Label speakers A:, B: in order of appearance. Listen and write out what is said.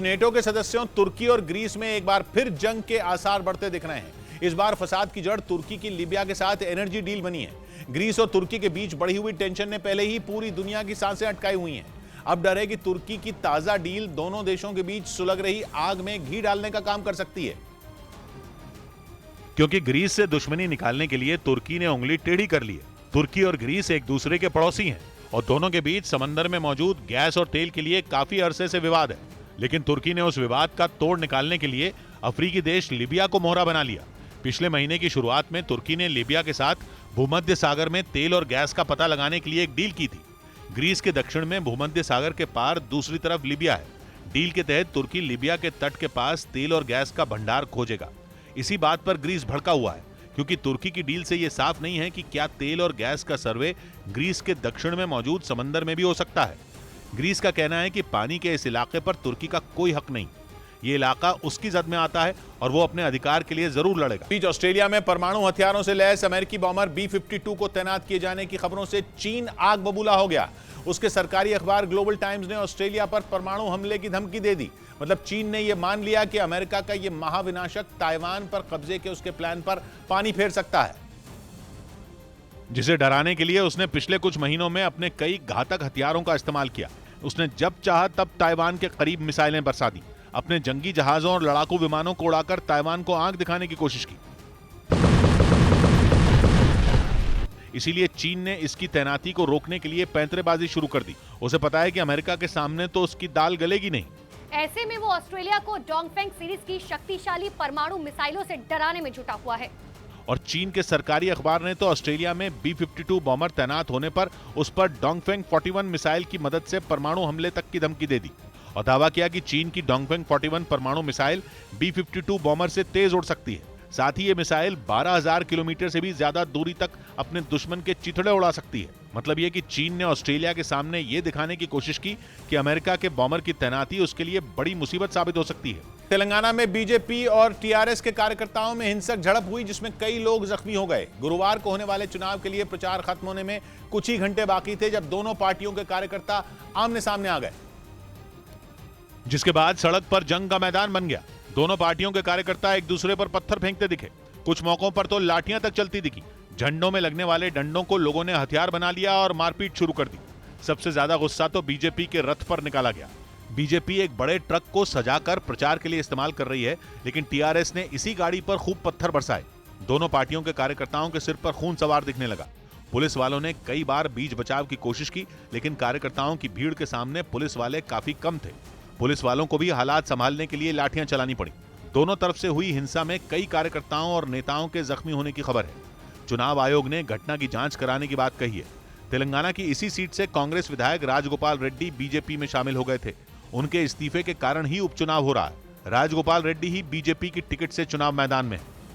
A: NATO के सदस्यों तुर्की और ग्रीस में एक बार फिर जंग के आसार बढ़ते दिख रहे हैं। इस बार फसाद की जड़ तुर्की की लीबिया के साथ एनर्जी डील बनी है। ग्रीस और तुर्की के बीच बढ़ी हुई टेंशन ने पहले ही पूरी दुनिया की सांसें अटकाई हुई हैं। अब डर है कि तुर्की की ताजा डील दोनों देशों के बीच सुलग रही आग में घी डालने का काम कर सकती है।
B: क्योंकि ग्रीस से दुश्मनी निकालने के लिए तुर्की ने उंगली टेढ़ी कर ली है। तुर्की और ग्रीस एक दूसरे के पड़ोसी हैं और दोनों के बीच समंदर में मौजूद गैस और तेल के लिए काफी अरसे से विवाद है। लेकिन तुर्की ने उस विवाद का तोड़ निकालने के लिए अफ्रीकी देश लीबिया को मोहरा बना लिया। पिछले महीने की शुरुआत में तुर्की ने लीबिया के साथ भूमध्य सागर में तेल और गैस का पता लगाने के लिए एक डील की थी। ग्रीस के दक्षिण में भूमध्य सागर के पार दूसरी तरफ लीबिया है। डील के तहत तुर्की लीबिया के तट के पास तेल और गैस का भंडार खोजेगा। इसी बात पर ग्रीस भड़का हुआ है, क्योंकि तुर्की की डील से यह साफ नहीं है कि क्या तेल और गैस का सर्वे ग्रीस के दक्षिण में मौजूद समंदर में भी हो सकता है। ग्रीस का कहना है कि पानी के इस इलाके पर तुर्की का कोई हक नहीं। ये इलाका उसकी जद में आता है और वो अपने अधिकार के लिए जरूर लड़ेगा।
A: बीच ऑस्ट्रेलिया में परमाणु हथियारों से लैस अमेरिकी बॉमर B-52 को तैनात किए जाने की खबरों से चीन आग बबूला हो गया। उसके सरकारी अखबार ग्लोबल टाइम्स ने ऑस्ट्रेलिया पर परमाणु हमले की धमकी दे दी। मतलब चीन ने यह मान लिया कि अमेरिका का यह महाविनाशक ताइवान पर कब्जे के उसके प्लान पर पानी फेर सकता है,
B: जिसे डराने के लिए उसने पिछले कुछ महीनों में अपने कई घातक हथियारों का इस्तेमाल किया। उसने जब चाहा तब ताइवान के करीब मिसाइलें बरसा दी। अपने जंगी जहाजों और लड़ाकू विमानों को उड़ाकर ताइवान को आंख दिखाने की कोशिश की। इसीलिए चीन ने इसकी तैनाती को रोकने के लिए पैंतरेबाजी शुरू कर दी। उसे पता है कि अमेरिका के सामने तो उसकी दाल गलेगी नहीं।
C: ऐसे में वो ऑस्ट्रेलिया को डोंगफेंग सीरीज की शक्तिशाली परमाणु मिसाइलों से डराने में जुटा हुआ है।
B: और चीन के सरकारी अखबार ने तो ऑस्ट्रेलिया में B-52 बॉमर तैनात होने पर उस पर डोंगफेंग 41 मिसाइल की मदद से परमाणु हमले तक की धमकी दे दी और दावा किया कि चीन की डोंगफेंग 41 परमाणु मिसाइल B-52 बॉमर से तेज उड़ सकती है। साथ ही ये मिसाइल 12,000 किलोमीटर से भी ज्यादा दूरी तक अपने दुश्मन के चिथड़े उड़ा सकती है। मतलब ये कि चीन ने ऑस्ट्रेलिया के सामने ये दिखाने की कोशिश की कि अमेरिका के बॉमर की तैनाती उसके लिए बड़ी मुसीबत साबित हो सकती है।
A: तेलंगाना में बीजेपी और टीआरएस के कार्यकर्ताओं में हिंसक झड़प हुई, जिसमें कई लोग जख्मी हो गए। गुरुवार को होने वाले चुनाव के लिए प्रचार खत्म होने में कुछ ही घंटे बाकी थे जब दोनों पार्टियों के कार्यकर्ता आमने सामने आ गए,
B: जिसके बाद सड़क पर जंग का मैदान बन गया। दोनों पार्टियों के कार्यकर्ता एक दूसरे पर पत्थर फेंकते दिखे। कुछ मौकों पर तो लाठियां तक चलती दिखी। झंडों में लगने वाले डंडों को लोगों ने हथियार बना लिया और मारपीट शुरू कर दी। सबसे ज्यादा गुस्सा तो बीजेपी के रथ पर निकाला गया। बीजेपी एक बड़े ट्रक को सजाकर प्रचार के लिए इस्तेमाल कर रही है, लेकिन टीआरएस ने इसी गाड़ी पर खूब पत्थर बरसाए। दोनों पार्टियों के कार्यकर्ताओं के सिर पर खून सवार दिखने लगा। पुलिस वालों ने कई बार बीच बचाव की कोशिश की, लेकिन कार्यकर्ताओं की भीड़ के सामने पुलिस वाले काफी कम थे। पुलिस वालों को भी हालात संभालने के लिए लाठियां चलानी पड़ी। दोनों तरफ से हुई हिंसा में कई कार्यकर्ताओं और नेताओं के जख्मी होने की खबर है। चुनाव आयोग ने घटना की जांच कराने की बात कही है। तेलंगाना की इसी सीट से कांग्रेस विधायक राजगोपाल रेड्डी बीजेपी में शामिल हो गए थे। उनके इस्तीफे के कारण ही उपचुनाव हो रहा है। राजगोपाल रेड्डी ही बीजेपी की टिकट से चुनाव मैदान में है।